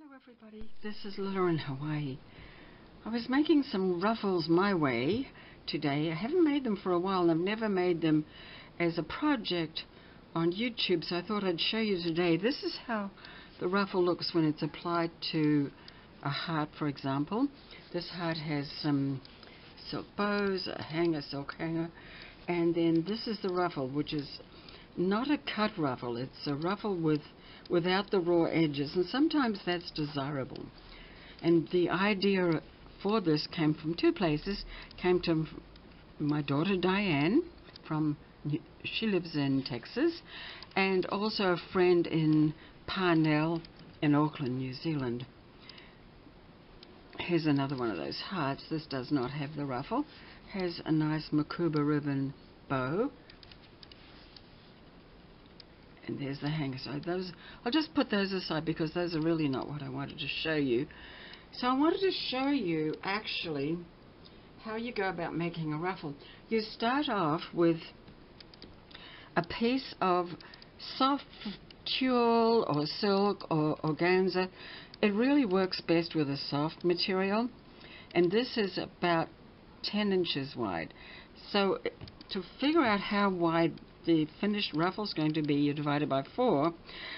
Hello everybody, this is Lilla in Hawaii. I was making some ruffles my way today. I haven't made them for a while and I've never made them as a project on YouTube, so I thought I'd show you today. This is how the ruffle looks when it's applied to a heart, for example. This heart has some silk bows, a hanger, silk hanger, and then this is the ruffle, which is not a cut ruffle. It's a ruffle without the raw edges, and sometimes that's desirable. And the idea for this came from two places. Came to my daughter Diane, she lives in Texas, and also a friend in Parnell in Auckland, New Zealand. Here's another one of those hearts. This does not have the ruffle. Has a nice makuba ribbon bow. And there's the hanger. So those, I'll just put those aside because those are really not what I wanted to show you. So I wanted to show you actually how you go about making a ruffle. You start off with a piece of soft tulle or silk or organza. It really works best with a soft material, and this is about 10 inches wide. So to figure out how wide the finished ruffle is going to be, you divide it by 4,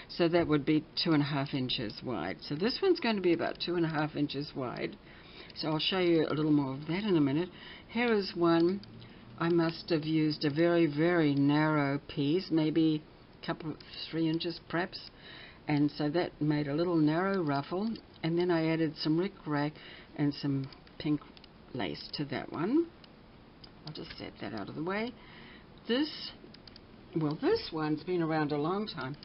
so that would be 2.5 inches wide. So this one's going to be about 2.5 inches wide. So I'll show you a little more of that in a minute. Here is one. I must have used a very, very narrow piece, maybe a couple of 3 inches perhaps, and so that made a little narrow ruffle. And then I added some rickrack and some pink lace to that one. I'll just set that out of the way. This one's been around a long time.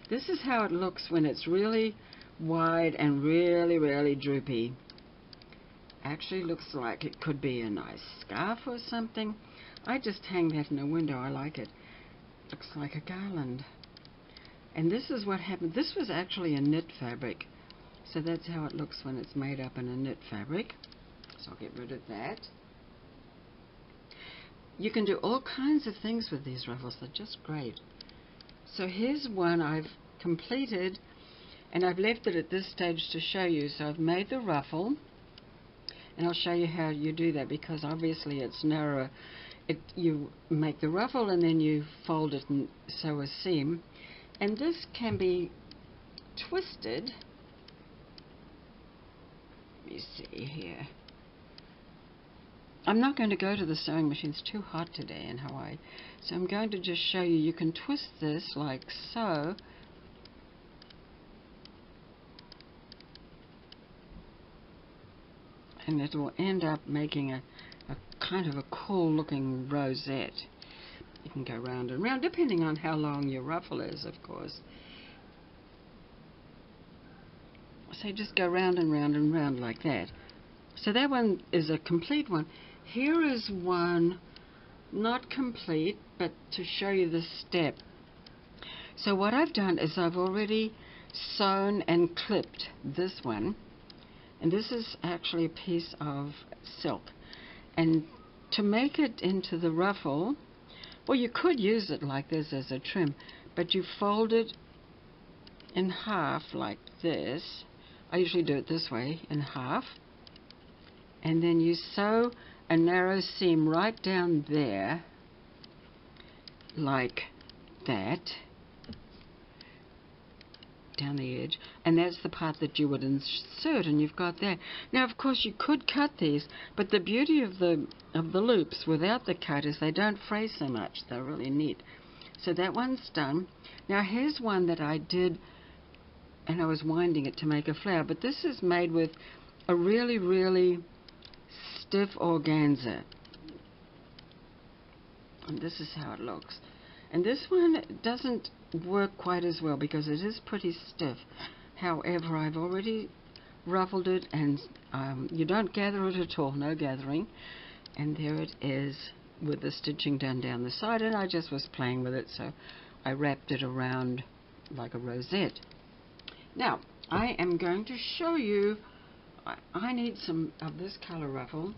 This is how it looks when it's really wide and really, really droopy. Actually looks like it could be a nice scarf or something. I just hang that in a window. I like it. Looks like a garland. And this is what happened. This was actually a knit fabric. So that's how it looks when it's made up in a knit fabric. So I'll get rid of that. You can do all kinds of things with these ruffles. They're just great. So here's one I've completed, and I've left it at this stage to show you. So I've made the ruffle, and I'll show you how you do that, because obviously it's narrower. You make the ruffle and then you fold it and sew a seam. And this can be twisted. Let me see here. I'm not going to go to the sewing machine. It's too hot today in Hawaii. So I'm going to just show you. You can twist this like so. And it will end up making a kind of a cool looking rosette. You can go round and round, depending on how long your ruffle is, of course. So just go round and round and round like that. So that one is a complete one. Here is one not complete, but to show you the step. So what I've done is I've already sewn and clipped this one, and this is actually a piece of silk. And to make it into the ruffle, well, you could use it like this as a trim, but you fold it in half like this. I usually do it this way, in half. And then you sew a narrow seam right down there, like that, down the edge, and that's the part that you would insert, and you've got that. Now, of course, you could cut these, but the beauty of the loops without the cut is they don't fray so much. They're really neat. So that one's done. Now, here's one that I did, and I was winding it to make a flower, but this is made with a really, really stiff organza, and this is how it looks. And this one doesn't work quite as well because it is pretty stiff. However, I've already ruffled it, and you don't gather it at all, no gathering, and there it is with the stitching done down the side. And I just was playing with it, so I wrapped it around like a rosette. Now I am going to show you. I need some of this color ruffle,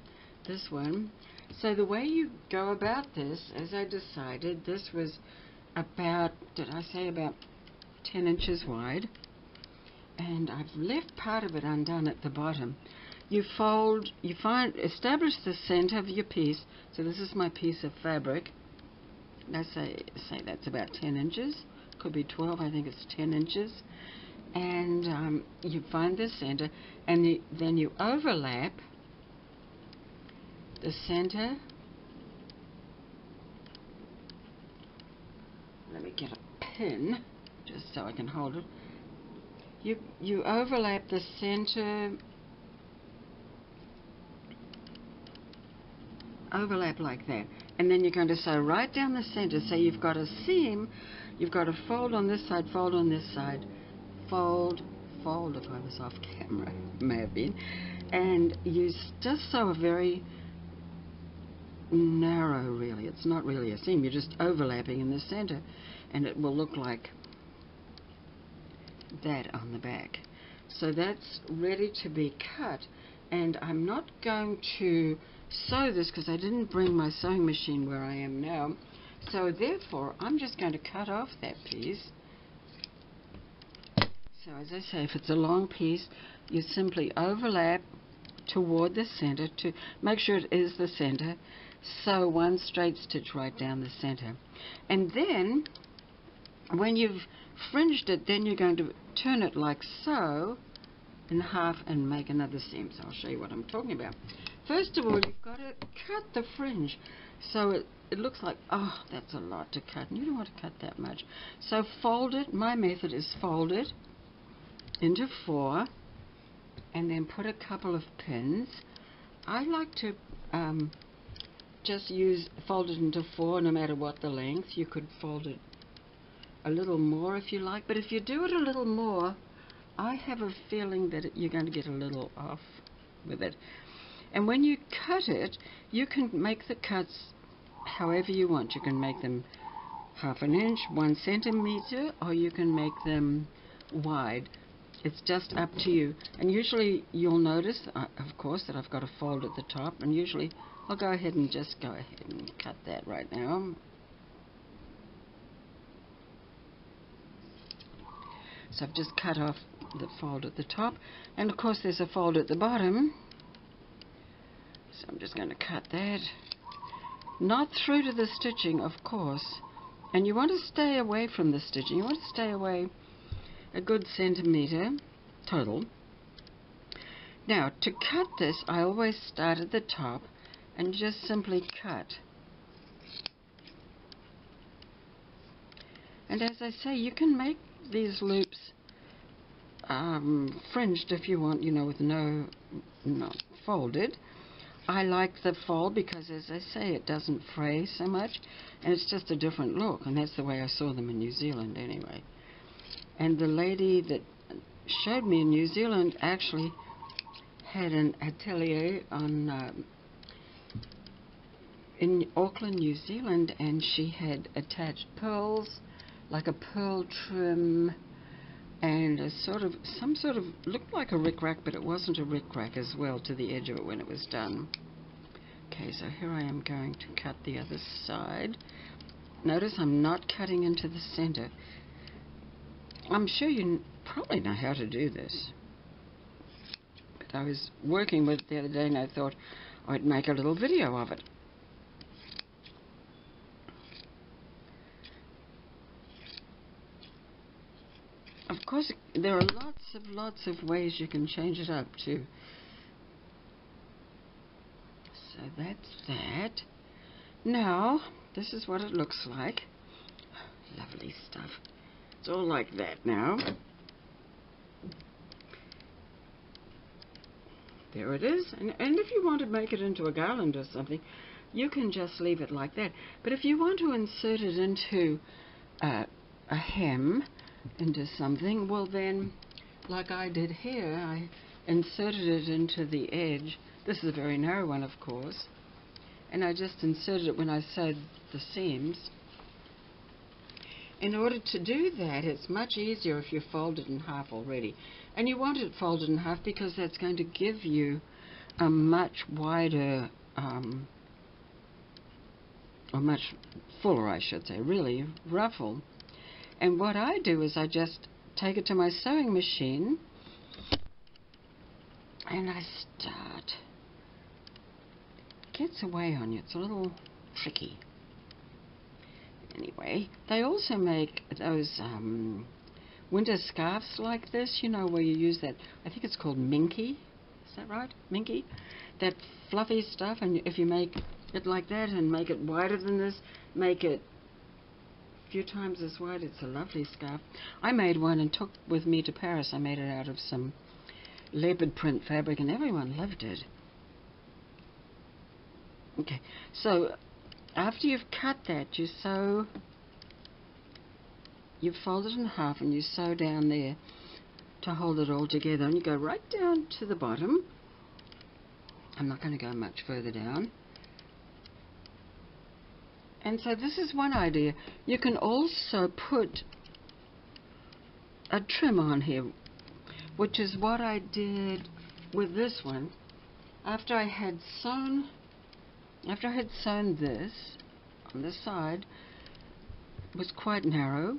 this one. So the way you go about this, as I decided, this was about, did I say about 10 inches wide, and I've left part of it undone at the bottom. You establish the center of your piece. So this is my piece of fabric. I say that's about 10 inches. Could be 12, I think it's 10 inches. And you find the center, and then you overlap the center. Let me get a pin just so I can hold it. You overlap the center, overlap like that, and then you're going to sew right down the center. So you've got a seam, you've got a fold on this side, fold on this side, fold, fold. If I was off camera, it may have been. And you just sew a very narrow, really. It's not really a seam. You're just overlapping in the center, and it will look like that on the back. So that's ready to be cut, and I'm not going to sew this because I didn't bring my sewing machine where I am now. So therefore I'm just going to cut off that piece. So as I say, if it's a long piece, you simply overlap toward the center to make sure it is the center. Sew one straight stitch right down the center, and then when you've fringed it, then you're going to turn it like so in half and make another seam. So I'll show you what I'm talking about. First of all, you've got to cut the fringe. So it looks like, oh, that's a lot to cut, and you don't want to cut that much. So fold it. My method is fold it into 4 and then put a couple of pins. I like to just fold it into 4 no matter what the length. You could fold it a little more if you like, but if you do it a little more, I have a feeling that you're going to get a little off with it. And when you cut it, you can make the cuts however you want. You can make them 1/2 inch, 1 centimeter, or you can make them wide. It's just up to you. And usually you'll notice, of course, that I've got a fold at the top, and usually I'll go ahead and cut that right now. So I've just cut off the fold at the top, and of course there's a fold at the bottom. So I'm just going to cut that. Not through to the stitching, of course. And you want to stay away from the stitching. You want to stay away a good centimeter total. Now, to cut this, I always start at the top and just simply cut. And as I say, you can make these loops fringed if you want, with not folded. I like the fold because, as I say, it doesn't fray so much, and it's just a different look, and that's the way I saw them in New Zealand anyway. And the lady that showed me in New Zealand actually had an atelier in Auckland, New Zealand, and she had attached pearls, like a pearl trim, and some sort of looked like a rickrack, but it wasn't a rickrack as well, to the edge of it when it was done. Okay, so here I am going to cut the other side. Notice I'm not cutting into the center. I'm sure you probably know how to do this, but I was working with it the other day and I thought I'd make a little video of it. Of course, there are lots of ways you can change it up too. So that's that. Now, this is what it looks like. Lovely stuff. It's all like that now. There it is. And if you want to make it into a garland or something, you can just leave it like that. But if you want to insert it into a hem, into something, well then, like I did here, I inserted it into the edge. This is a very narrow one, of course, and I just inserted it when I sewed the seams. In order to do that, it's much easier if you fold it in half already. And you want it folded in half because that's going to give you a much wider, or much fuller, I should say, really, ruffle. And what I do is I just take it to my sewing machine, and I start. It gets away on you. It's a little tricky. Anyway, they also make those winter scarves like this, you know, where you use that, I think it's called minky. Is that right? Minky? That fluffy stuff, and if you make it like that and make it wider than this, make it a few times as wide, it's a lovely scarf. I made one and took with me to Paris. I made it out of some leopard print fabric and everyone loved it. Okay, so after you've cut that, you fold it in half and you sew down there to hold it all together, and you go right down to the bottom. I'm not going to go much further down. And so this is one idea. You can also put a trim on here, which is what I did with this one. After I had sewn this on the side, it was quite narrow.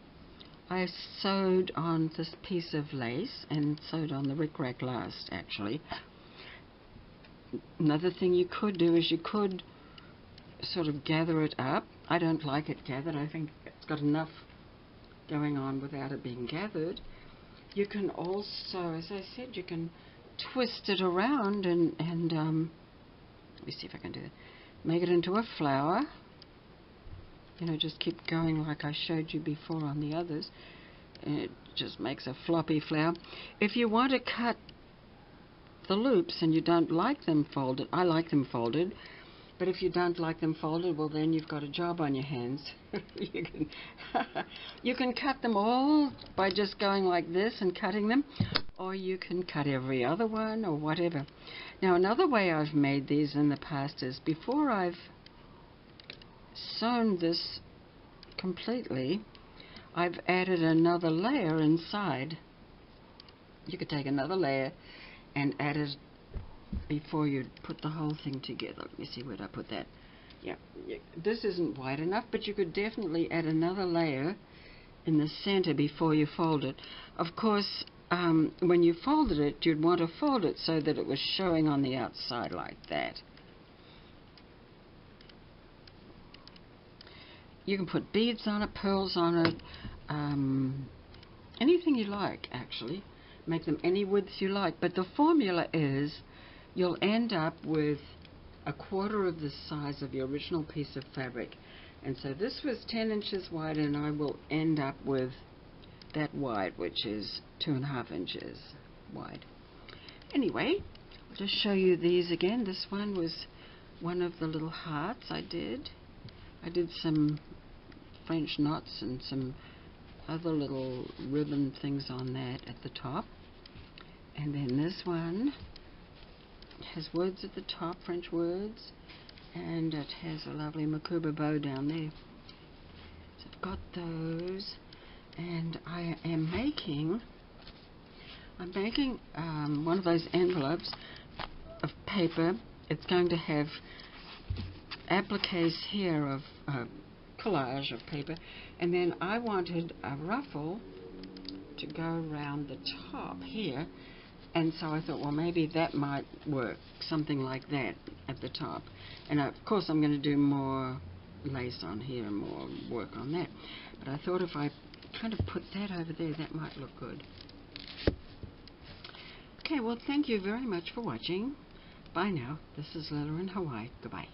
I sewed on this piece of lace and sewed on the rickrack last, actually. Another thing you could do is you could sort of gather it up. I don't like it gathered. I think it's got enough going on without it being gathered. You can also, as I said, you can twist it around and let me see if I can do that. Make it into a flower. You know, just keep going like I showed you before on the others. And it just makes a floppy flower. If you want to cut the loops and you don't like them folded, I like them folded, but if you don't like them folded, well then you've got a job on your hands. You can cut them all by just going like this and cutting them, or you can cut every other one or whatever. Now another way I've made these in the past is before I've sewn this completely, I've added another layer inside. You could take another layer and add it before you put the whole thing together. Let me see, where did I put that? Yeah, this isn't wide enough, but you could definitely add another layer in the center before you fold it. Of course, when you folded it, you'd want to fold it so that it was showing on the outside like that. You can put beads on it, pearls on it, anything you like, actually. Make them any width you like, but the formula is you'll end up with a quarter of the size of your original piece of fabric. And so this was 10 inches wide, and I will end up with that wide, which is 2.5 inches wide. Anyway, I'll just show you these again. This one was one of the little hearts I did. I did some French knots and some other little ribbon things on that at the top. And then this one has words at the top, French words, and it has a lovely Makuba bow down there. So I've got those, and I'm making one of those envelopes of paper. It's going to have appliques here of collage of paper, and then I wanted a ruffle to go around the top here, and so I thought, well, maybe that might work, something like that at the top. And of course I'm going to do more lace on here and more work on that, but I thought if I kind of put that over there, that might look good. Okay, well, thank you very much for watching. Bye now. This is Lilla in Hawaii. Goodbye.